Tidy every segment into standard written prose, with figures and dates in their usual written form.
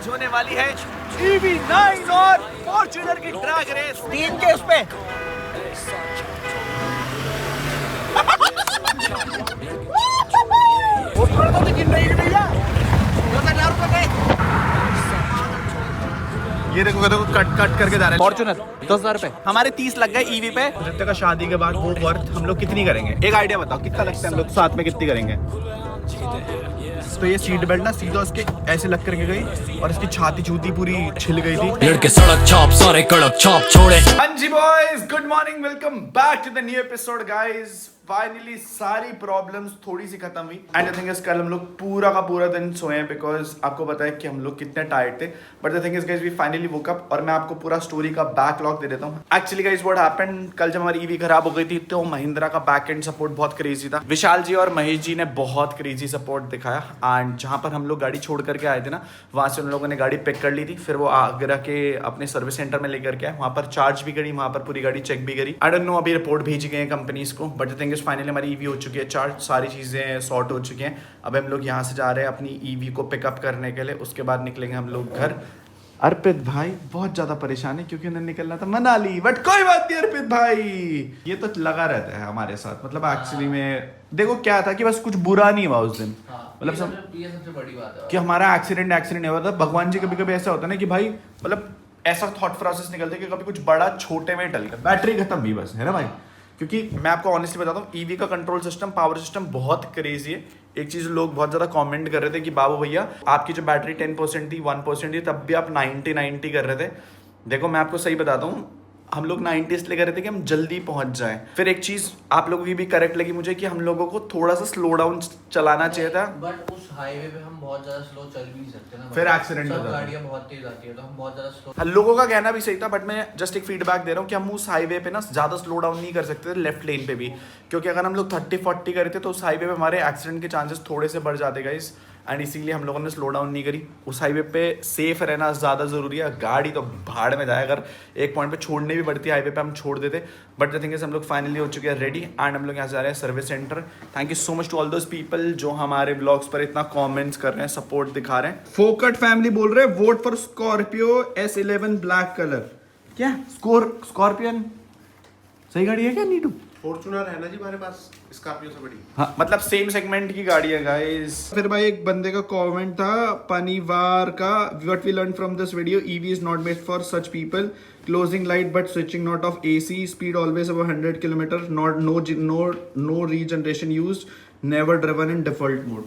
आज होने वाली है EV9 और फॉर्च्यूनर की ड्रैग रेस 3 के उस पे। ये देखो कट करके जा रहे हैं। फॉर्च्यूनर 10,000 रुपए हमारे 30 लग गए ईवी पे। जितने का शादी के बाद वो वर्थ हम लोग कितनी करेंगे? एक आइडिया बताओ कितना लगता है हम लोग साथ में कितनी करेंगे? तो ये सीट बेल्ट ना सीधा उसके ऐसे लग करके गई और इसकी छाती छूती पूरी छिल गई थी। लड़के सड़क छाप सारे कड़क छाप छोड़े। हाँ जी boys, good morning, welcome back to the new episode guys. Finally सारी प्रॉब्लम्स थोड़ी सी खत्म हुई एंड आई थिंक इस कल हम लोग पूरा का पूरा दिन सोए बिकॉज आपको पता है कि हम लोग कितने टायर्ड थे। But the thing is guys we finally woke up और मैं आपको पूरा स्टोरी का बैकलॉग दे देता हूँ। एक्चुअली गाइस व्हाट हैपेंड, कल जब हमारी ईवी खराब हो गई थी तो महिंद्रा का बैक एंड सपोर्ट बहुत क्रेजी था। विशाल जी और महेश जी ने बहुत क्रेजी सपोर्ट दिखाया एंड जहाँ पर हम लोग गाड़ी छोड़ करके आए थे ना, वहाँ से उन लोगों ने गाड़ी पिक कर ली थी। फिर वो आगरा के अपने सर्विस सेंटर में लेकर के आए, वहाँ पर चार्ज भी करी, वहाँ पर पूरी गाड़ी चेक भी करी। आई डोंट नो अभी रिपोर्ट भेजी गई है कंपनीज को, but the thing is finally हमारी ईवी हो चुकी है चार्ज, सारी चीज़ें सॉर्ट हो चुकी हैं। अब हम लोग यहाँ से जा रहे हैं अपनी ईवी को पिकअप करने के लिए, उसके बाद निकलेंगे हम लोग घर। अर्पित भाई बहुत ज़्यादा परेशान है क्योंकि उन्हें निकलना था मनाली, बट कोई बात नहीं अर्पित भाई, ये तो लगा रहता है हमारे साथ। मतलब एक्चुअली में देखो क्या था कि बस कुछ बुरा नहीं हुआ उस दिन। मतलब ये सबसे बड़ी बात है कि हमारा एक्सीडेंट हुआ था। भगवान जी कभी कभी ऐसा होता है ना कि भाई मतलब ऐसा थॉट प्रोसेस निकलता है कि कभी कुछ बड़ा छोटे में टल गया, बैटरी खत्म भी बस, है ना भाई। क्योंकि मैं आपको ऑनेस्टली बताता हूँ, ईवी का कंट्रोल सिस्टम, पावर सिस्टम बहुत क्रेजी है। एक चीज़ लोग बहुत ज़्यादा कमेंट कर रहे थे कि बाबू भैया आपकी जो बैटरी 10% थी, 1% थी, तब भी आप 90 कर रहे थे। देखो मैं आपको सही बताता हूँ, हम लोग 90 इसलिए कर रहे थे कि हम जल्दी पहुंच जाएं। फिर एक चीज़ आप लोगों की भी करेक्ट लगी मुझे कि हम लोगों को थोड़ा सा स्लो डाउन चलाना चाहिए था। बट उस हाईवे पे हम बहुत ज्यादा स्लो चल भी नहीं सकते ना, फिर एक्सीडेंट हो जाता है। गाड़ियां बहुत तेज आती है तो हम बहुत ज्यादा स्लो। लोगों का कहना भी सही था, बट मैं जस्ट एक फीडबैक दे रहा हूँ कि हम उस हाईवे पे ना ज़्यादा स्लो डाउन नहीं कर सकते थे, लेफ्ट लेन पे भी। क्योंकि अगर हम लोग 30-40 करे थे तो उस हाईवे पे हमारे एक्सीडेंट के चांसेस थोड़े से बढ़ जाते गाइस, एंड इसीलिए हम लोगों ने स्लो डाउन नहीं करी। उस हाईवे पे सेफ रहना ज़्यादा ज़रूरी है। गाड़ी तो भाड़ में जाए, अगर एक पॉइंट पे छोड़ने भी पड़ती है हाईवे पे हम छोड़ देते। बट द थिंग इज हम लोग फाइनली हो चुके हैं रेडी एंड हम लोग यहाँ से जा रहे हैं service centre. Thank you so much to all those people जो हमारे ब्लॉग्स पर इतना कमेंट्स कर रहे हैं, सपोर्ट दिखा रहे हैं। फोकट फैमिली बोल रहे हैं vote for Scorpio S11 black colour. क्या स्कॉर्पियन सही गाड़ी है क्या? नीटू फॉर्च्यूनर है ना जी हमारे पास, स्कॉर्पियो से बड़ी। हाँ, मतलब सेम सेगमेंट की गाड़ी है गाइस। फिर भाई एक बंदे का कमेंट था पनीवार का, what we learn from this video, EV is not made for such people, closing light but switching not off AC, speed always above 100 kilometre, not no regeneration used, never driven in default mode.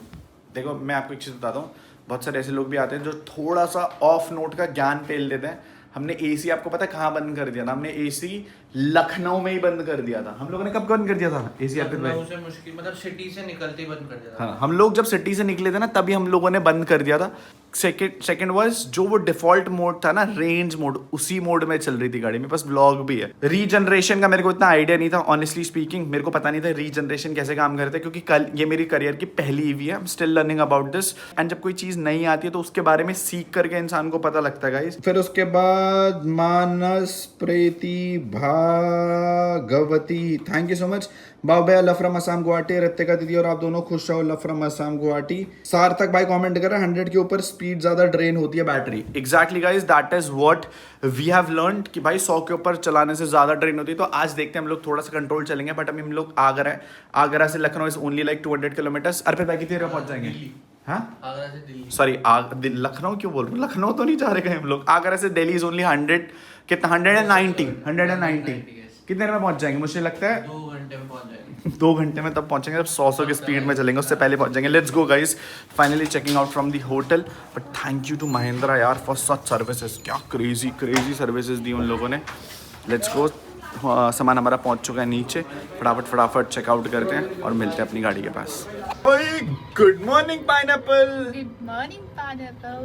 देखो मैं आपको एक चीज़ बताता हूँ, बहुत सारे ऐसे लोग भी आते हैं जो थोड़ा सा ऑफ नोट का ज्ञान पेल देते हैं। हमने AC आपको पता है कहाँ बंद कर दिया था? हमने AC लखनऊ में ही बंद कर दिया था। हम लोगों ने कब बंद कर दिया था AC? लखनऊ से मुश्किल, मतलब सिटी से निकलते ही बंद कर दिया था। हाँ, हम लोग जब सिटी से निकले थे ना तभी हम लोगों ने बंद कर दिया था। सेकंड वाज जो वो डिफॉल्ट मोड था ना, रेंज मोड, उसी मोड में चल रही थी गाड़ी में। बस ब्लॉग भी है। रीजनरेशन का मेरे को इतना आइडिया नहीं था ऑनेस्टली स्पीकिंग, मेरे को पता नहीं था रीजनरेशन कैसे काम करते, क्योंकि कल ये मेरी करियर की पहली ईवी है। I am still learning about this and जब कोई चीज़ नहीं आती है तो उसके बारे में सीख करके इंसान को पता लगता है गाइस। फिर उसके बाद Manas Preeti Bhagwati, thank you so much. Baba love from Assam Guwahati, Ritika दीदी और आप दोनों खुश रहो, लव फ्रॉम असम गुवाहाटी। सार्थक भाई कमेंट कर रहा है 100 के ऊपर स्पीड ज्यादा ड्रेन होती है battery. Exactly guys, that is what we have learned कि भाई 100 के ऊपर चलाने से ज्यादा ड्रेन होती है। तो आज देखते हैं हम लोग थोड़ा सा कंट्रोल चलेंगे। बट अभी हम लोग आगरा है, आगरा से Lucknow is only like 200 kilometres. Arpit भाई कितनी देर में पहुंच जाएंगे? हाँ आगरा से दिल्ली, सॉरी लखनऊ क्यों बोल रहे हो? लखनऊ तो नहीं जा रहे कहीं हम लोग। आगरा से दिल्ली इज ओनली 100 कितना 190 कितने देर में पहुंच जाएंगे? मुझे लगता है 2 घंटे में पहुंच जाएंगे। 2 घंटे में तब पहुंचेंगे जब 100 की स्पीड में चलेंगे, उससे पहले पहुंच जाएंगे। Let's go guys, finally checking out from the hotel. But thank you to Mahindra यार फॉर सच सर्विसेज। क्या क्रेजी सर्विसेज दी उन लोगों ने। लेट्स गो, सामान हमारा पहुंच चुका है नीचे। फटाफट चेकआउट करते हैं और मिलते हैं अपनी गाड़ी के पास। Good morning pineapple. Good morning pineapple.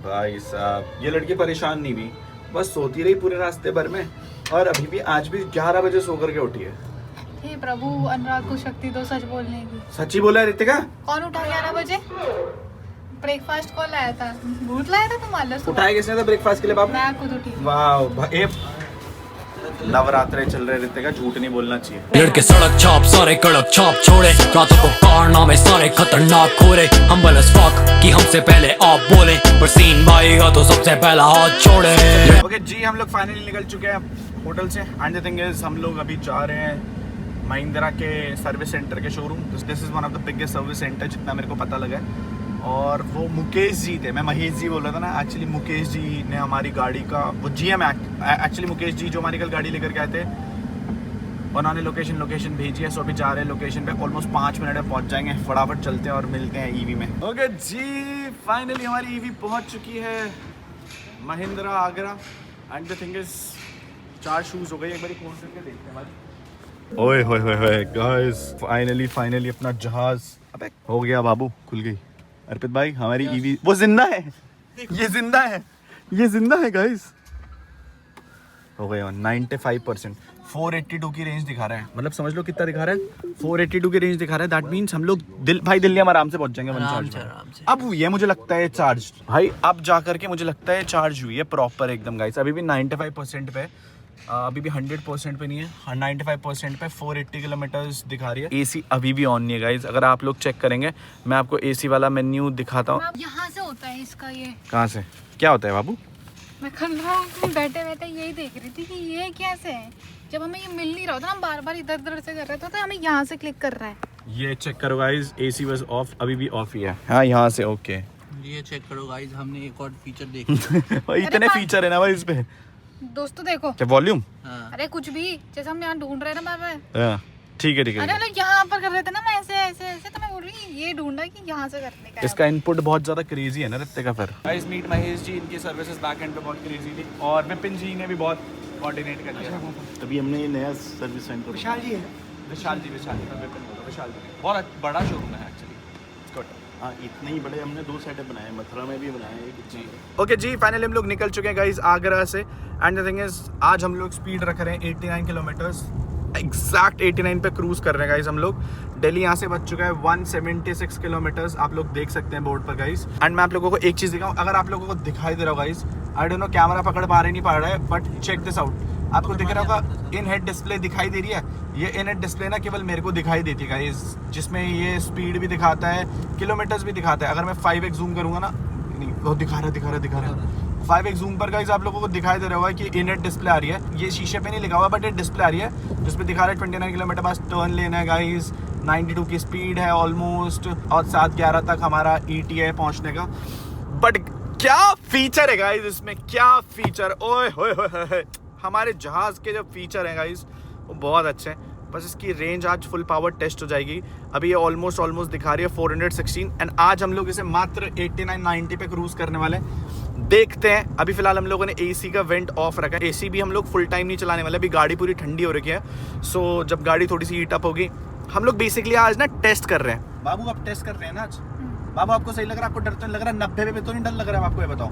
भाई साहब ये लड़की परेशान नहीं हुई, बस सोती रही पूरे रास्ते भर में और अभी भी आज भी 11 बजे सो करके उठी है। हे प्रभु, अनुराग को शक्ति दो सच बोलने की। सच्ची बोला है रितिका? कौन उठा 11 बजे? ब्रेकफास्ट कौन लाया था? भूत लाया था तुम्हारे लिए? उठाया किसने था ब्रेकफास्ट के लिए बाबू? मैं खुद उठी। वाह भाई, नवरात्रे चल रहे रहते का, झूठ नहीं बोलना चाहिए। लड़के सड़क छाप सारे कड़क छाप छोड़े, रातों को कारनामे सारे खतरनाक हो रहे। हम as fuck कि हमसे पहले आप बोले, पर सीन भाईगा तो सबसे पहला हाथ छोड़े। ओके जी, हम लोग फाइनली निकल चुके हैं होटल से। एंड द थिंग इज हम लोग अभी जा रहे हैं महिंद्रा के सर्विस सेंटर के showroom. This is one of the biggest service centre जितना मेरे को पता लगा है। और वो मुकेश जी थे, मैं महेश जी बोल रहा था ना, एक्चुअली मुकेश जी ने हमारी गाड़ी का वो GM एक्चुअली मुकेश जी जो हमारी कल गाड़ी लेकर के आए थे, उन्होंने लोकेशन भेजी है। सो अभी जा रहे हैं लोकेशन पे, ऑलमोस्ट 5 मिनट में पहुंच जाएंगे। फटाफट चलते हैं और मिलते हैं ईवी में। ओके जी, फाइनली हमारी ईवी पहुंच चुकी है Mahindra Agra. And the thing is 4 shoes हो गई, एक बार कौन से देखते हैं हमारी। ओए होए होए होए गाइस, फाइनली अपना जहाज अबे हो गया बाबू, खुल गई। अर्पित भाई हमारी ईवी वो जिंदा है, ये जिंदा है गाइस। हो गया 95%। 482 की रेंज दिखा रहा है, मतलब समझ लो कितना दिखा रहा है, 482 की रेंज दिखा रहा है। दैट मीन्स हम लोग दिल्ली हम आराम से पहुंच जाएंगे वन चार्ज। अब हुई है मुझे लगता है चार्ज भाई, अब जा करके मुझे लगता है चार्ज हुई है प्रॉपर एकदम गाइस। अभी भी 95% पे, अभी भी 100% पे नहीं है, 95% पे 480 किलोमीटर्स दिखा रही है। AC अभी भी ऑन नहीं है गाइस, अगर आप लोग चेक करेंगे मैं आपको AC वाला मेन्यू दिखाता हूँ। यहाँ से होता है इसका ये। कहाँ से क्या होता है बाबू? मैं कल बैठे बैठे यही देख रही थी कि ये कैसे है। जब हमें ये मिल नहीं रहा होता ना, बार बार इधर उधर से कर रहे थे, तो हमें यहाँ से क्लिक कर रहा है। ये चेक करो गाइस, AC बस ऑफ, अभी भी ऑफ ही है। हाँ यहाँ से ओके। ये चेक करो गाइस, हमने एक और फीचर देखा। इतने फीचर है ना भाई इस पे। दोस्तों देखो, क्या वॉल्यूम? हाँ। अरे कुछ भी, जैसे हम यहाँ ढूंढ रहे हैं ना बार हाँ, ठीक है अरे मतलब यहाँ पर कर रहे थे ना, मैं ऐसे तो मैं बोल रही हूँ ये ढूंढा कि यहाँ से करने का है। इसका इनपुट बहुत ज्यादा क्रेजी है ना रित्ते का। फिर गाइस मीट महेश जी, इनकी सर्विसेज बैक एंड पे बहुत क्रेजी थी, और विपिन जी ने भी बहुत कोऑर्डिनेट कर दिया। अभी हमने ये नया सर्विस सेंटर विशाल जी है, विशाल जी मैं विपिन बोल रहा हूँ, विशाल जी बहुत बड़ा शोरूम है एक्चुअली। हाँ, इतने ही बड़े हमने 2 सेटअप बनाए, मथुरा में भी बनाए एक जी। ओके जी, फाइनली हम लोग निकल चुके हैं गाइस आगरा से। एंड द थिंग इज आज हम लोग स्पीड रख रहे हैं 89 किलोमीटर्स, एग्जैक्ट 89 पे क्रूज कर रहे हैं गाइस हम लोग। दिल्ली यहाँ से बच चुका है 176 किलोमीटर्स, आप लोग देख सकते हैं बोर्ड पर गाइस। एंड मैं आप लोगों को एक चीज़ दिखाऊँ, अगर आप लोगों को दिखाई दे रहा हो guys, I don't know camera पकड़ पा रहे नहीं पा रहा है, बट चेक दिस आउट। आपको दिख रहा होगा इन हेड डिस्प्ले दिखाई दे रही है। ये इन हेड डिस्प्ले ना केवल मेरे को दिखाई देती है गाइस, जिसमें ये स्पीड भी दिखाता है, किलोमीटर्स भी दिखाता है। अगर मैं 5x जूम करूँगा ना, नहीं वो दिखा रहा है 5x जूम पर गाइस आप लोगों को दिखाई दे रहा होगा कि इन हेड डिस्प्ले आ रही है। ये शीशे पे नहीं लिखा हुआ, बट ये डिस्प्ले आ रही है जिसमें दिखा रहा है 29 किलोमीटर पास टर्न लेना है गाइस, 92 की स्पीड है ऑलमोस्ट, और 7:11 तक हमारा ETA है पहुँचने का। बट क्या फीचर है गाइस इसमें, क्या फीचर, ओए होए होए, हमारे जहाज़ के जो फीचर हैं गाइस वो बहुत अच्छे हैं। बस इसकी रेंज आज फुल पावर टेस्ट हो जाएगी। अभी ये ऑलमोस्ट दिखा रही है 416, एंड आज हम लोग इसे मात्र 89-90 पे क्रूज करने वाले हैं। देखते हैं। अभी फिलहाल हम लोगों ने AC का वेंट ऑफ रखा है, AC भी हम लोग फुल टाइम नहीं चलाने वाले, अभी गाड़ी पूरी ठंडी हो रखी है। सो जब गाड़ी थोड़ी सी हीट अप होगी, हम लोग बेसिकली आज ना टेस्ट कर रहे हैं। बाबू आप टेस्ट कर रहे हैं ना आज? बाबू आपको सही लग रहा है? आपको डर तो नहीं लग रहा? 90 पे तो नहीं डर लग रहा है आपको? ये बताओ।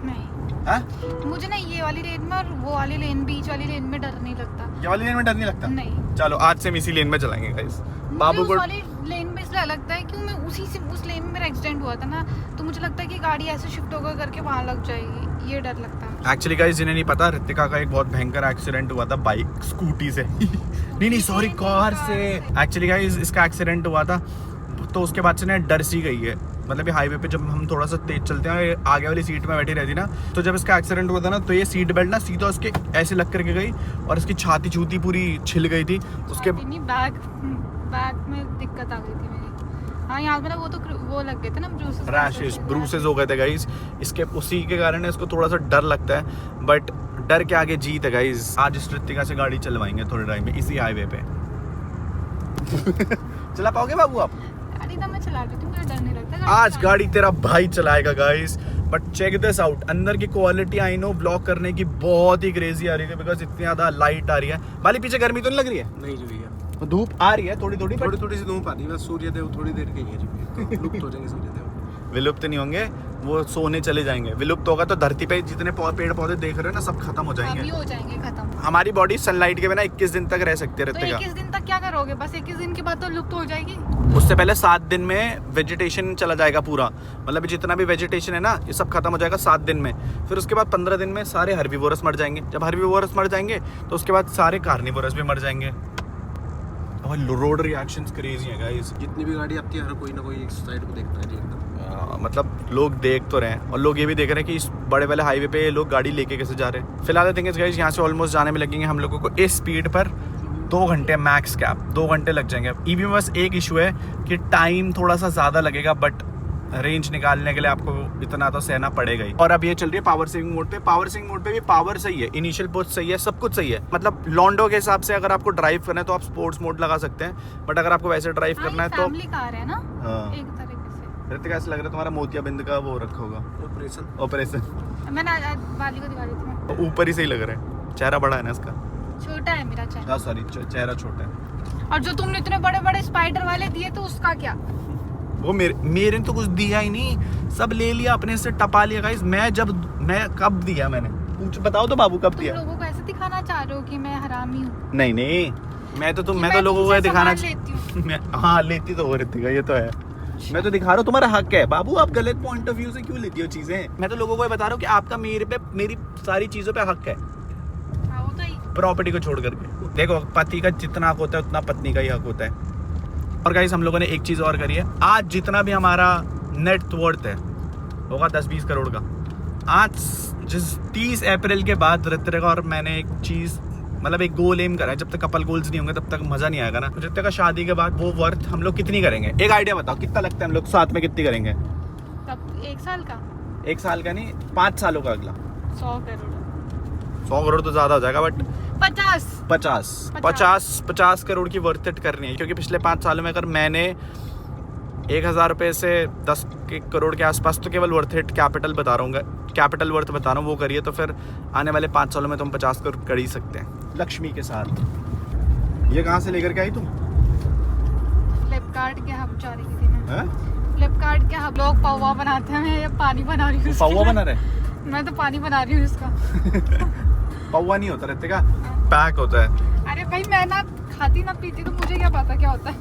नहीं, हाँ? मुझे ना ये वाली लेन में और वो वाली लेन, बीच वाली लेन में डर नहीं लगता। ये वाली लेन में डर नहीं लगता? नहीं। चलो आज से हम इसी लेन में चलाएंगे गाइस। बाबू को वाली लेन में इसलिए लगता है क्यों, मैं उस लेन में मेरा एक्सीडेंट हुआ था ना, तो मुझे लगता है कि गाड़ी ऐसे शिफ्ट होकर करके वहाँ लग जाएगी, ये डर लगता है। एक्चुअली गाइस जिन्हें नहीं पता, ऋतिका का एक बहुत भयंकर एक्सीडेंट हुआ था बाइक स्कूटी से नहीं सॉरी कार से। एक्चुअली गाइस इसका एक्सीडेंट हुआ था, तो उसके बाद से ना डर सी गई है। मतलब ये हाईवे पे जब हम थोड़ा सा तेज चलते हैं, आगे वाली सीट में बैठी रहती ना, तो जब इसका एक्सीडेंट हुआ था ना, तो ये सीट बेल्ट ना सीधा उसके ऐसे लग करके गई, और इसकी छाती छूती पूरी छिल गई थी। उसके बैक में दिक्कत आ गई थी मेरी। हाँ यहाँ मतलब वो तो वो लग गए थे ना ब्रूसेस हो गए थे गाइस इसके, उसी के कारण इसको थोड़ा सा डर लगता है, बट डर के आगे जीत है गाइस। आज इस ऋतिका से गाड़ी चलवाएंगे थोड़े टाइम में इसी हाईवे पे चला पाओगे बाबू आप? गाड़ी तो मैं चला लेती हूँ, मुझे डर नहीं लगता। आज गाड़ी तेरा भाई चलाएगा guys, but check this out, अंदर की क्वालिटी आई नो ब्लॉक करने की बहुत ही क्रेजी आ रही है, बिकॉज इतनी ज्यादा लाइट आ रही है। वाली पीछे गर्मी तो नहीं लग रही है? नहीं जी भैया, धूप आ रही है थोड़ी थोड़ी सी धूप आ रही है, बस सूर्यदेव थोड़ी देर के ही है जी, लुप्त हो जाएंगे सूर्यदेव। विलुप्त नहीं होंगे, वो सोने चले जाएंगे। विलुप्त होगा तो धरती पे जितने पेड़ पौधे देख रहे हो ना सब खत्म हो अभी जाएंगे। हो जाएंगे खत्म। हमारी बॉडी सनलाइट के बिना 21 दिन तक रह सकती है तो रितिका। 21 दिन तक क्या करोगे? बस 21 दिन के बाद तो लुप्त हो जाएगी। उससे पहले 7 दिन में वेजिटेशन चला जाएगा पूरा, मतलब जितना भी वेजिटेशन है ना ये सब खत्म हो जाएगा 7 दिन में। फिर उसके बाद 15 दिन में सारे हर्बीवोरस मर जाएंगे। जब हर्बीवोरस मर जाएंगे तो उसके बाद सारे कार्निवोरस भी मर जाएंगे। रोड रिएक्शंस क्रेजी हैं गाइस। जितनी भी गाड़ी आती है हर कोई ना कोई एक साइड को देखता है जी एकदम। मतलब लोग देख तो रहे हैं और लोग ये भी देख रहे हैं कि इस बड़े वाले हाईवे पे ये लोग गाड़ी लेके कैसे जा रहे हैं। फिलहाल थिंग इज गाइस यहाँ से ऑलमोस्ट जाने में लगेंगे हम लोगों को इस स्पीड पर 2 घंटे मैक्स कैप, 2 घंटे लग जाएंगे। ईवी में बस एक इशू है कि टाइम थोड़ा सा ज़्यादा लगेगा, बट रेंज निकालने के लिए आपको इतना तो सहना पड़ेगा ही। और अब ये चल रही है पावर सेविंग मोड पे। पावर सेविंग मोड पे भी पावर सही है, इनिशियल पुश सही है, सब कुछ सही है। मतलब लॉन्डो के हिसाब से अगर आपको ड्राइव करना है तो आप स्पोर्ट्स मोड लगा सकते हैं, बट अगर आपको वैसे ड्राइव करना है तो फैमिली कार है ना हाँ। एक तरीके से। ऋतिका ऐसा लग रहा है तुम्हारा मोतियाबिंद का वो रखा होगा ऑपरेशन। मैंने आज वाली को दिखा दी थी मैं। ऊपर ही सही लग रहा है, चेहरा बड़ा है ना इसका। छोटा है मेरा चेहरा। सॉरी चेहरा छोटा है। और जो तुमने इतने बड़े बड़े स्पाइडर वाले दिए तो उसका क्या? वो मेरे ने तो कुछ दिया ही नहीं, सब ले लिया अपने से, टपा लिया गाइस। मैं कब दिया मैंने पूछ बताओ तो बाबू कब तुम दिया? लोगों को ऐसे दिखाना चाह रहे हो कि मैं हरामी हूँ? नहीं मैं तो मैं लोगों को तुमसे दिखाना सामान लेती हूँ। हाँ लेती तो हो ऋतिका, ये तो है। मैं तो दिखा रहा हूँ, तुम्हारा हक है बाबू, आप गलत पॉइंट ऑफ व्यू से क्यों लेती हो चीजें। मैं तो लोगों को ये बता रहा हूँ कि आपका मेरे पे मेरी सारी चीजों पे हक है, हाँ, वो तो ही। प्रॉपर्टी को छोड़ करके। देखो पति का जितना हक होता है उतना पत्नी का ही हक होता है। और गाइस हम लोगों ने एक चीज और करी है, आज जितना भी हमारा नेट वर्थ है होगा 10-20 करोड़ का। आज जिस 30 अप्रैल के बाद ऋतिका और मैंने एक चीज मतलब एक गोल एम करा है, जब तक कपल गोल्स नहीं होंगे तब तक मजा नहीं आएगा ना। ऋतिका का शादी के बाद वो वर्थ हम लोग कितनी करेंगे? एक आइडिया बताओ, कितना लगता है हम लोग साथ में कितनी करेंगे? तब 1 साल का? 1 साल का नहीं, 5 सालों का अगला। 100 करोड़। 100 करोड़ तो ज्यादा हो जाएगा, बट 50 50 करोड़ की वर्थ इट करनी है। क्योंकि पिछले 5 सालों में अगर मैंने 1000 रुपए से 10 करोड़ के आसपास तो केवल वर्थ इट कैपिटल बता रहा हूँ, कैपिटल वर्थ बता रहा हूँ, वो करिए तो फिर आने वाले 5 सालों में तुम 50 करोड़ कर ही सकते हैं लक्ष्मी के साथ। ये कहाँ से लेकर के आई तुम? फ्लिपकार्ट के हब जा रही थी मैं। हैं? फ्लिपकार्ट के हब लोग पौवा बनाते हैं, मैं ये पानी बना रही हूँ। पौवा बना रहे? मैं तो पानी बना रही हूँ इसका। पौवा नहीं होता ऋतिका, पैक होता है। अरे भाई मैं ना खाती ना पीती तो मुझे क्या पता क्या होता है।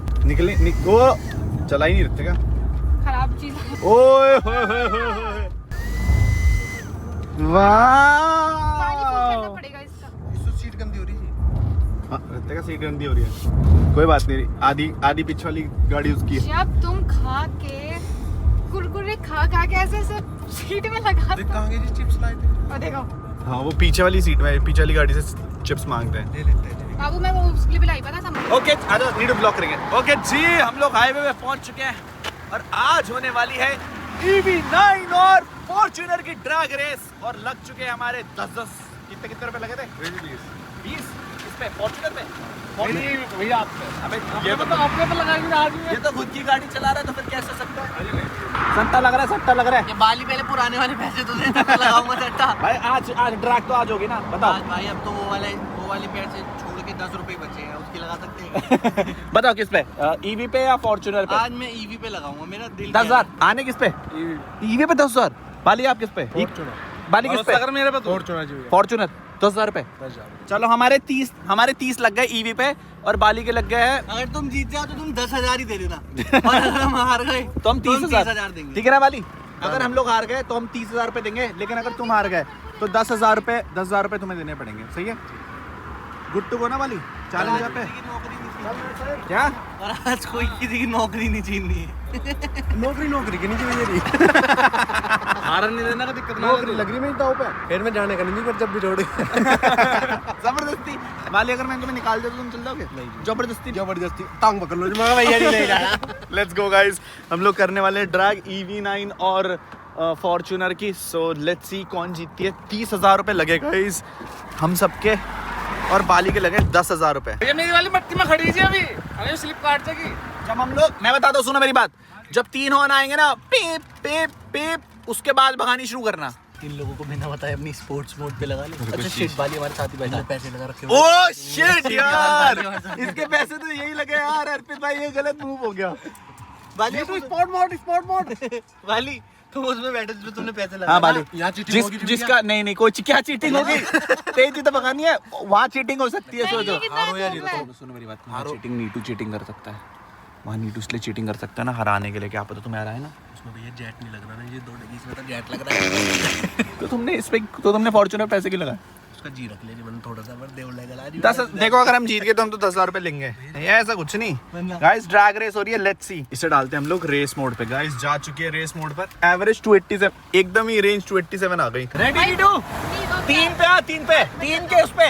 वो चला ही नहीं ऋतिका। खराब चीज है। ओए होए होए होए। पानी फुल करना वाह, पड़ेगा इसका। सीट गंदी हो रही है। हाँ, ऋतिका सीट गंदी हो रही है, कोई बात नहीं, आधी पीछे वाली गाड़ी उसकी है। जब तुम खा के कुरकुरे खा के ऐसे सीट में लगा दो। कहाँ गई जी चिप्स लाए थे? और देखो हाँ वो पीछे वाली सीट में, पीछे वाली गाड़ी से चिप्स मांगते हैं। ले लेते हैं जी। बाबू मैं वो उसके लिए भी लाई पता था। ओके नीड ब्लॉक करेंगे। ओके जी हम लोग हाईवे पे पहुंच चुके हैं और आज होने वाली है EV9 और फॉर्च्यूनर की ड्रैग रेस। और लग चुके हैं हमारे 10 कितने रुपए लगे थे? 20 इस पे फॉर्च्यूनर पे। भैया आप अबे ये तो आपने पे लगाएंगे आदमी। ये तो खुद की गाड़ी चला रहा है तो फिर कैसे सकता है? सट्टा लग रहा है ये बाली पहले पुराने वाले पैसे तो दे, तब लगाऊंगा सट्टा। भाई आज ड्रैग तो आज होगी ना, बताओ। आज भाई अब तो वो वाले पैसे छोड़ के 10 रुपए बचे हैं, उसकी लगा सकते हैं। बताओ किस पे, ईवी पे या फॉर्च्यूनर पे? आज मैं ईवी पे लगाऊंगा, मेरा दिल 10,000 आने किस पे? ईवी पे 10,000। बाली आप किस पे? बाली किस पे? अगर मेरे पे फॉर्च्यूनर जी भैया। फॉर्च्यूनर 10,000 रुपए। चलो हमारे 30 लग गए ईवी पे और बाली के लग गए हैं। अगर तुम जीत जाओ तो तुम 10,000 ही दे देना, और अगर हम हार गए तो हम 30,000 देंगे। ठीक है ना बाली? अगर हम लोग हार गए तो हम 30,000 रुपए देंगे, लेकिन अगर तुम हार गए तो 10,000 रुपए तुम्हें देने पड़ेंगे। सही है? गुड टू गो ना बाली? 40,000 पे क्या? और आज कोई किसी की नौकरी नहीं छीननी है। नौकरी की नहीं चाहिए। हारन नहीं देना का दिक्कत ना लग रही मेरी दाव पे। फिर मैं जाने का नहीं पर जब भी जोड़ जबरदस्ती बाली, अगर मैं तुम्हें निकाल दे तो तुम चल जाओगे? नहीं जबरदस्ती टांग पकड़ लो मैं भैया नहीं ले जाना। लेट्स गो गाइस, हम लोग करने वाले ड्रैग EV9 और फॉर्च्यूनर की। सो लेट्स सी कौन जीतती है। 30,000 रुपए लगे गाइस हम सबके और बाली के लगे 10,000 रुपए। ये मेरी वाली मट्टी में खड़ी थी अभी, अरे स्लिप काट जाएगी। जब हम लोग, मैं बताता हूँ सुनो मेरी बात, जब 3 हॉर्न आएंगे ना पीप पीप पीप, उसके बाद भगानी शुरू करना। इन लोगों को बिना बताए अपनी स्पोर्ट्स मोड पे लगा ले। अच्छा शिट, बाली हमारे साथ ही बैठा है, पैसे लगा रखे हुए। ओह शिट यार, इसके पैसे तो यही लगे यार। अर्पित भाई ये गलत मूव हो गया। बाली स्पॉट मोड वाली तुम उसमें बैठे जिसमें तुमने पैसे लगाए। हाँ बाली, यहाँ चीटिंग होगी जिसका नहीं कोई क्या चीटिंग होगी? तेज तो पकानी है, वहाँ चीटिंग हो सकती है। सोचो, हारो या जीतो। सुनो मेरी बात, वहाँ चीटिंग नीटू चीटिंग कर सकता है, वहाँ नीटू इसलिए चीटिंग कर सकता है ना हराने के लिए, क्या पता तुम्हें आ रहा है ना। उसमें भैया जेट नहीं लग रहा ना, ये 2 डिग्री इसमें तो जेट लग रहा है। तो तुमने इस पे तुमने फॉर्च्यूनर पैसे क्यों लगाए? उसका जी रख लेनी मैंने थोड़ा सा, पर देव लगा रही। 10 देखो, अगर हम जीत गए तो हम तो 10,000 रुपए लेंगे। ये ऐसा कुछ नहीं गाइस, ड्रैग रेस हो रही है, लेट्स सी। इसे डालते हैं हम लोग रेस मोड पे। गाइस जा चुके हैं रेस मोड पर, एवरेज 287, एकदम ही रेंज 287 आ गई। रेडी नीटू? 3 पे आ, 3 पे, 3 के उस पे।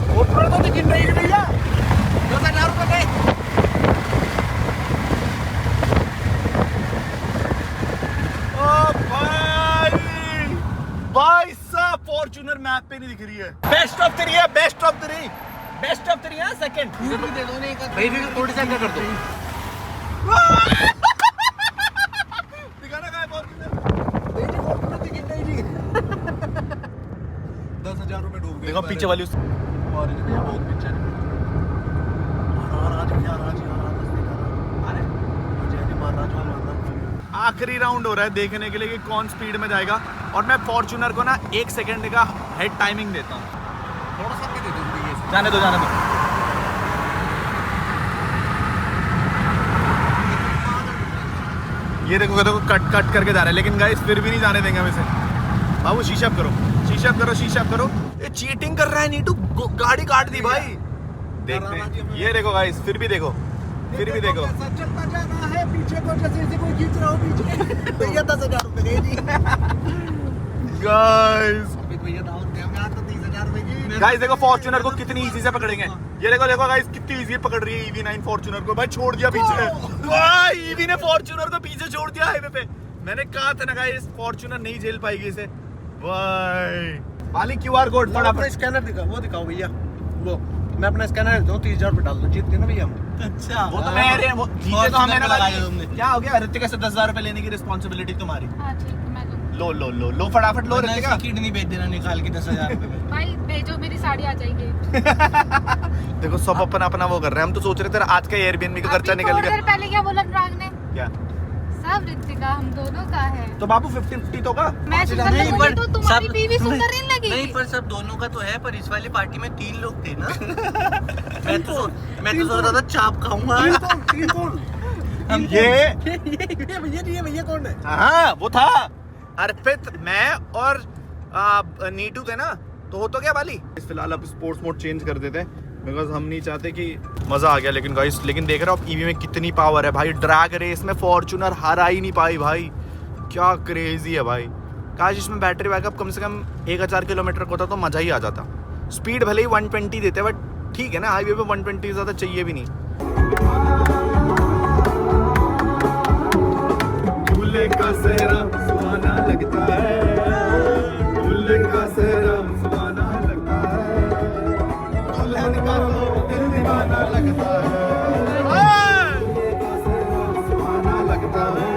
वो थोड़ा तो गिन रही है भैया, 2,000 रुपए गए। भाई साहब फॉर्च्यूनर मैप पे नहीं दिख रही है। बेस्ट ऑफ 3 है, बेस्ट ऑफ 3, बेस्ट ऑफ 3 है। सेकंड दे दो नहीं कर भाई, फिर थोड़ी सा अंदर कर दो। दिखाना कहाँ है फॉर्च्यूनर? 10,000 रुपए डूब गए। देखो पीछे वाली उस और ये भैया बहुत पीछे है। आखिरी राउंड हो रहा है देखने के लिए कि कौन स्पीड में जाएगा, और मैं फॉर्च्यूनर को ना 1 सेकंड का हेड टाइमिंग देता हूँ। थोड़ा सा दे दो भैया। जाने दो, जाने दो। ये देखो देखो कट कट करके जा रहा है, लेकिन गाइस फिर भी नहीं जाने देंगे हम इसे। बाबू शीशा करो, शीशा करो, शीशा करो। ये चीटिंग कर रहा है नीटू, गाड़ी काट दी भाई। देखते हैं, ये देखो गाइस, फिर भी देखो, फिर भी देखो। चलता जाना है पीछे को, जैसे कोई खींच रहा हो पीछे। भैया 10,000 रुपए गए जी। गाइस भैया दावत दे, हम यहाँ तो 30,000 रुपए की। गाइस देखो फॉर्च्यूनर को कितनी इजी से पकड़ेंगे। ये देखो देखो गाइस, कितनी इजी पकड़ रही है EV9 फॉर्च्यूनर को। भाई छोड़ दिया पीछे, वाह EV ने फॉर्च्यूनर को पीछे छोड़ दिया हाईवे पे। मैंने कहा था ना गाइस, फॉर्च्यूनर नहीं झेल पाएगी इसे। भाई वाली QR कोड अपना फटाफट। स्कैनर दिखाओ, वो दिखाओ भैया। वो मैं अपना स्कैनर देता हूँ, 30,000 रुपए डाल दो, जीत गए ना भैया हम। अच्छा वो तो मेरे, वो जीते तो हमें ना लगाया तुमने। क्या हो गया? ऋतिका से 10,000 रुपए लेने की रिस्पॉन्सिबिलिटी तुम्हारी। हाँ ठीक है, मैं लूँ। लो फटाफट लो ऋतिका। किडनी बेच देना निकाल के 10,000 रुपए में। भाई भेजो, मेरी साड़ी आ जाएगी। देखो सब अपना अपना वो कर रहे हैं। हम तो सोच रहे थे आज का एयरबीएनबी का खर्चा अभी निकल थोड़ी गया। देर पहले क्या बोला अनुराग ने? क्या? सब रितिका हम दोनों का है। तो बाबू 50-50 तो का। मैं सुंदर नहीं, लगूंगी पर तो तुम्हारी सब- बीवी सुंदर नहीं लगेगी। नहीं, पर सब दोनों का तो है, पर इस वाली पार्टी में 3 लोग थे ना। मैं तो सोच रहा था चाप खाऊंगा। ये भैया कौन है? हाँ वो था अर्पित, मैं और नीटू थे ना, तो हो तो क्या वाली। फिलहाल अब स्पोर्ट्स मोड चेंज कर देते हैं, बिकॉज हम नहीं चाहते कि मजा आ गया। लेकिन गाइस, लेकिन देख रहे हो आप EV में कितनी पावर है भाई। ड्रैग रेस में फॉर्च्यूनर हरा ही नहीं पाई भाई, क्या क्रेजी है भाई। काश इसमें बैटरी बैकअप कम से कम 1000 किलोमीटर का होता तो मजा ही आ जाता। स्पीड भले ही 120 देते, बट ठीक है ना, हाईवे पे 120 ज़्यादा चाहिए भी नहीं। दूल्हे का सेहरा सुहाना लगता है, दूल्हे का सेहरा सुहाना लगता है, दुल्हन का तो दिल दीवाना लगता है, दूल्हे का सेहरा सुहाना लगता है,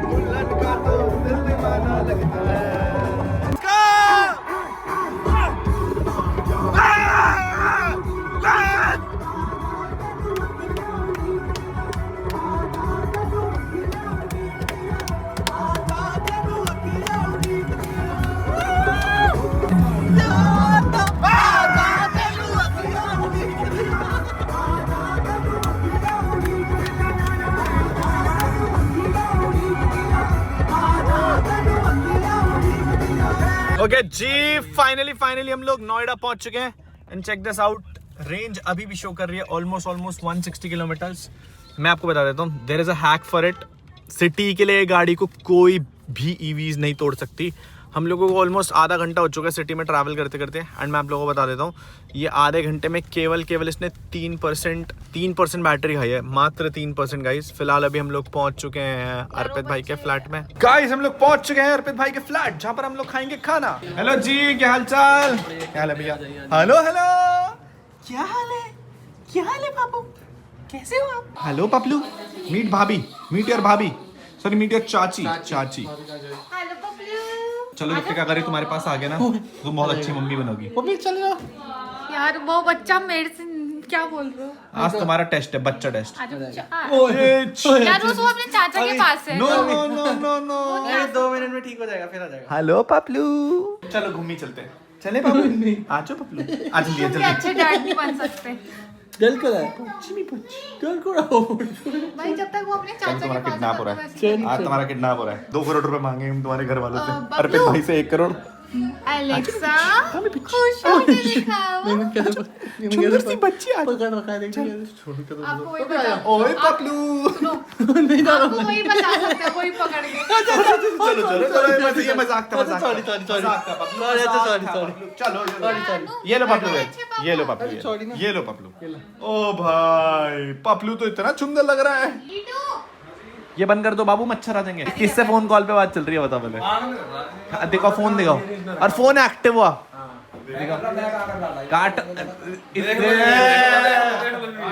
दुल्हन का तो दिल दीवाना लगता है। ओके जी, फाइनली हम लोग नोएडा पहुंच चुके हैं। And check this out, range अभी भी शो कर रही है ऑलमोस्ट 160 किलोमीटर्स। मैं आपको बता देता हूँ, there is a hack for it. City के लिए गाड़ी को कोई भी EVs नहीं तोड़ सकती। हम लोगों को ऑलमोस्ट आधा घंटा हो चुका है सिटी में ट्रैवल करते करते। एंड मैं आप लोगों को बता देता हूँ, ये आधे घंटे में केवल इसने 3% बैटरी खाई है, मात्र 3% गाइस। फिलहाल अभी हम लोग पहुंच चुके हैं अर्पित भाई के फ्लैट में। गाइस हम लोग पहुंच चुके हैं अर्पित भाई के फ्लैट, जहाँ पर हम लोग खाएंगे खाना। हेलो जी, क्या हाल चाल? क्या हाल है भैया? हेलो क्या हाल है बाबू, कैसे हो आप? हेलो पपलू, मीट भाभी, मीट योर भाभी, सॉरी मीट योर चाची। हेलो बबलू। चलो ऋतिका अगर ये तुम्हारे पास आ गया ना तुम बहुत अच्छी मम्मी बनोगी। मम्मी चल जाओ। यार वो बच्चा मेरे से क्या बोल रहे हो? आज तुम्हारा टेस्ट है, बच्चा टेस्ट। यार वो अपने चाचा के पास है। No no no no no. 2 minute में ठीक हो जाएगा, फिर आ जाएगा। हेलो पपलू, चलो घूमी चलते हैं। चले पपलू, आ जाओ पपलू, आ जल्दी तुम भी अच्छे डैड नहीं बन सकते चल कर चल कर भाई, जब तक वो अपने कल चाचा तुम्हारा के पास किडनैप हो रहा है। है, आज तुम्हारा किडनैप हो रहा है। 2 करोड़ रुपए मांगे हम तुम्हारे घर वालों से, बबलू। अर्पित भाई से 1 करोड़। एलेक्सा खुश हो मुझे दिखाओ। सुंदर सी बच्ची आ पकड़ रखा है देख। आपको वही बता, ओए पपलू। सुनो आपको वही बता सकते हैं, वही पकड़ के। चलो चलो चलो, ये मजाक था, मजाक था। सॉरी मजाक था पपलू, सॉरी चलो ये लो पपलू, ये लो पपलू, ये लो पपलू। ओ भाई पपलू तो इतना सुंदर लग रहा है। ये बंद कर दो बाबू, मच्छर आ जाएंगे। किससे फोन कॉल पे बात चल रही है बता पहले। देखो फोन दिखाओ, और फोन एक्टिव हुआ। काट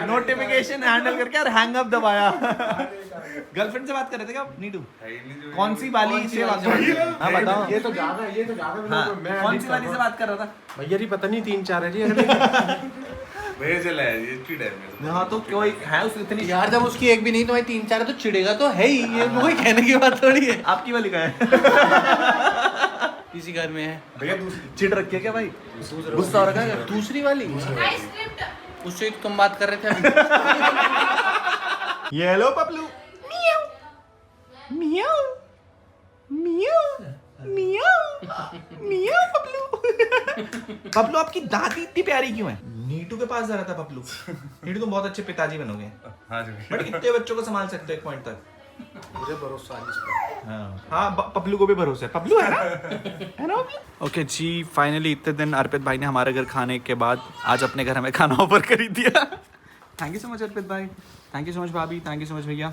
नोटिफिकेशन हैंडल करके और हैंग अप दबाया। गर्लफ्रेंड से बात कर रहे थे क्या नीटू? कौन सी वाली से बात कर रहे थे? हाँ बताओ। ये तो ज्यादा मैं कौन सी वाली से बात कर रहा था? भैया जी पता नहीं 3-4 है जी। हाँ तो कोई है उसकी इतनी? यार जब उसकी एक भी नहीं तो भाई 3-4 तो चिढ़ेगा तो है ही, ये कोई कहने की बात थोड़ी है। आपकी वाली का है? किसी घर में है भैया दूसरी चिढ़ रखी है क्या भाई? गुस्सा हो रखा है क्या? दूसरी वाली, उससे तुम बात कर रहे थे अभी। ये लो पपलू। मियाऊ मियाऊ मियाऊ मियाऊ पपलू। पपलू आपकी दादी इतनी प्यारी क्यों है? नीटू के पास जा रहा था पपलू। नीटू तुम बहुत अच्छे पिताजी बनोगे। हाँ जी। बट कितने बच्चों को संभाल सकते हो एक पॉइंट तक? मुझे भरोसा है इस पर। हाँ पपलू को भी भरोसा है। पपलू है ना? है ना? ओके जी, फाइनली इतने दिन अर्पित भाई ने हमारे घर खाने के बाद आज अपने घर हमें खाना ऑफर कर दिया। Thank you so much Arpit भाई, थैंक यू सो मच भाभी, थैंक यू सो मच भैया।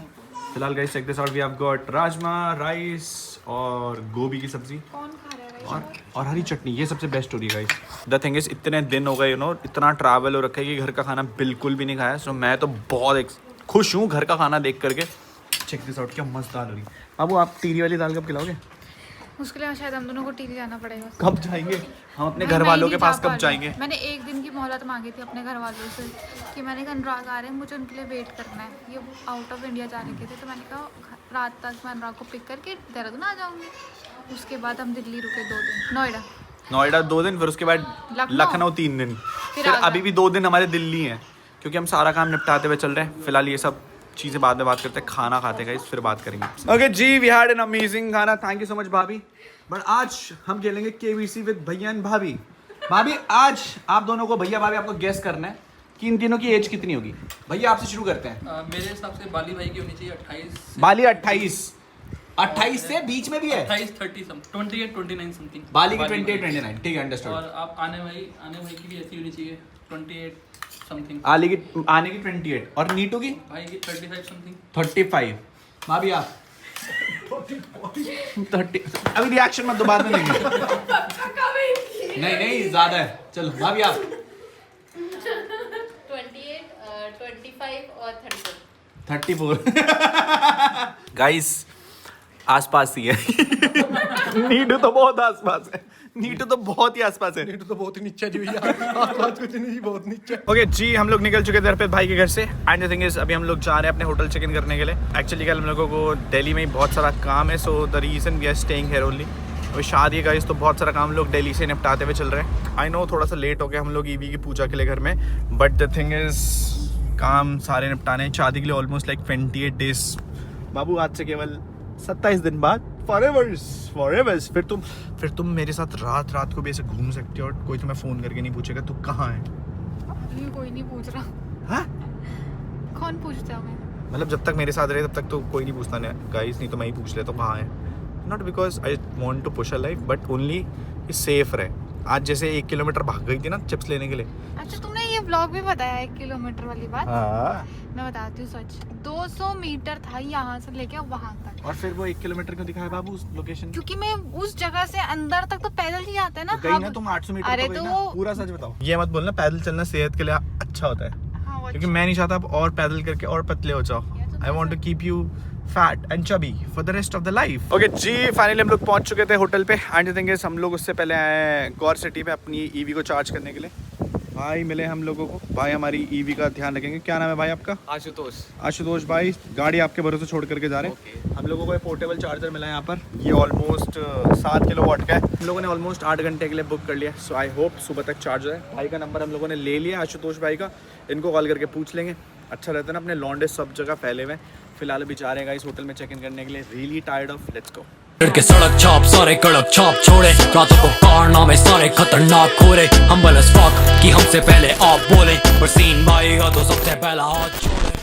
फिलहाल guys check this out, we have got rajma, rice और गोभी की सब्जी कौन खा रहा है? और हरी चटनी। ये सबसे बेस्ट हो रही है गाइस। द थिंग इज इतने दिन हो गए यू नो, इतना ट्रैवल हो रखा है कि घर का खाना बिल्कुल भी नहीं खाया। सो मैं तो बहुत खुश हूँ घर का खाना देख करके। चेक दिस आउट, क्या मस्त दाल हो रही है। बाबू आप टीरी वाली दाल कब खिलाओगे? उसके लिए शायद हम दोनों को टीवी जाना पड़ेगा। कब जाएंगे हम अपने मैं घर वालों के नहीं पास? जा पा कब रही। जाएंगे? मैंने 1 दिन की मोहलत मांगी थी अपने घर वालों से कि मैंने कहा अनुराग आ रहे हैं, मुझे उनके लिए वेट करना है। ये आउट ऑफ इंडिया जाने के थे, तो मैंने कहा रात तक मैं अनुराग को पिक करके देहरादून आ जाऊँगी। उसके बाद हम दिल्ली रुके 2 दिन, नोएडा 2 दिन, फिर उसके बाद लखनऊ 3 दिन, फिर आगरा। अभी भी 2 दिन हमारे दिल्ली हैं क्योंकि हम सारा काम निपटाते हुए चल रहे हैं। फिलहाल ये सब चीज़ें बाद में बात करते हैं, खाना खाते हैं फिर बात करेंगे। ओके जी, we had an amazing khana, thank you so much भाभी। बट आज हम खेलेंगे केबीसी विद भैया एंड भाभी। भाभी आज आप दोनों को, भैया भाभी आपको गेस करना है कि इन तीनों की एज कितनी होगी। भैया आपसे शुरू करते हैं। मेरे हिसाब से बाली भाई की होनी चाहिए 28 बाली 28 से बीच में भी है। 28 30 28 29 समथिंग। बाली की 28 29, ठीक है, अंडरस्टूड। और आप आने भाई की भी ऐसी होनी चाहिए 28 समथिंग। आने की 28 और नीटू की भाई की 35 समथिंग। 35। भाभी आप 30। अभी रिएक्शन मत दो, बाद में लेंगे। नहीं ज्यादा है। चलो भाभी आप 28, 25 और 34। 34। गाइस आसपास ही है। नीटू तो बहुत आसपास है, नीटू तो बहुत ही आसपास है। नीटू तो बहुत ही नीचे जी भैया, आसपास कुछ नहीं, बहुत नीचे। ओके जी, हम लोग निकल चुके थे अर्पित भाई के घर से। एंड द थिंग इज अभी हम लोग जा रहे हैं अपने होटल चेक इन करने के लिए। एक्चुअली कल हम लोगों को दिल्ली में ही बहुत सारा काम है, so the reason we are staying here only. और शादी है गाइस, तो बहुत सारा काम लोग दिल्ली से निपटाते हुए चल रहे हैं। आई नो थोड़ा सा लेट हो गया हम लोग ईवी की पूजा के लिए घर में, बट द थिंग इज काम सारे निपटाने हैं। शादी के लिए ऑलमोस्ट लाइक 28 डेज। बाबू आज से केवल 27 दिन बाद फॉरएवर्स फिर तुम मेरे साथ रात को भी ऐसे घूम सकते हो और कोई तुम्हें फोन करके नहीं पूछेगा तू कहाँ है। ये कोई नहीं पूछ रहा। हाँ? कौन पूछता है? मतलब जब तक मेरे साथ रहे तब तक तो कोई नहीं पूछता गाइस, नहीं तो मैं ही पूछ लेता हूँ कहाँ है। Not because I want to push a life, but only safe रहे। आज जैसे 1 किलोमीटर भाग गई थी ना चिप्स लेने के लिए। अच्छा तुमने ये ब्लॉग भी बताया 1 किलोमीटर वाली बात। हाँ। मैं बताती हूँ सच, 200 मीटर था यहाँ से लेके वहाँ तक। और फिर वो 1 किलोमीटर क्यों दिखाया बाबू उस लोकेशन? क्योंकि मैं उस जगह से अंदर तक तो पैदल ही जाते हैं ना। तो गई ना तुम 800 मीटर। अरे तो गई तो ना? वो पूरा सच बताओ। ये मत बोलना पैदल चलना सेहत के लिए अच्छा होता है। हाँ, वो क्योंकि मैं नहीं चाहता आप और पैदल करके और पतले हो जाओ। I want to keep you fat and chubby for the rest of the life. Okay जी, फाइनली हम लोग पहुंच चुके थे होटल पे एंड थिंग इज हम लोग उससे पहले आए गौर सिटी पे अपनी ईवी को चार्ज करने के लिए. भाई मिले हम लोगों को. भाई हमारी ईवी का ध्यान रखेंगे. क्या नाम है भाई आपका? आशुतोष भाई. गाड़ी आपके भरोसे छोड़ करके जा रहे हैं. हम लोगों को पोर्टेबल चार्जर मिला है यहाँ पर. ये ऑलमोस्ट 7 किलोवाट का है. हम लोगों ने ऑलमोस्ट 8 घंटे के लिए बुक कर लिया. सो आई होप सुबह तक चार्ज है. भाई का नंबर हम लोगों ने ले लिया, आशुतोष भाई का. इनको कॉल करके पूछ लेंगे. अच्छा रहता है ना, अपने लॉन्डे सब जगह फैले हुए. फिलहाल अभी जा रहे हैं इस होटल में चेक इन करने के लिए. Really tired of. Let's go. के सड़क छाप सारे कड़क छाप छोड़े, रातों को कारनामे सारे खतरनाक हो रहे. हम बलस फक कि हमसे पहले आप बोले, पर सीन भाई का तो सबसे पहला हाथ छोड़े.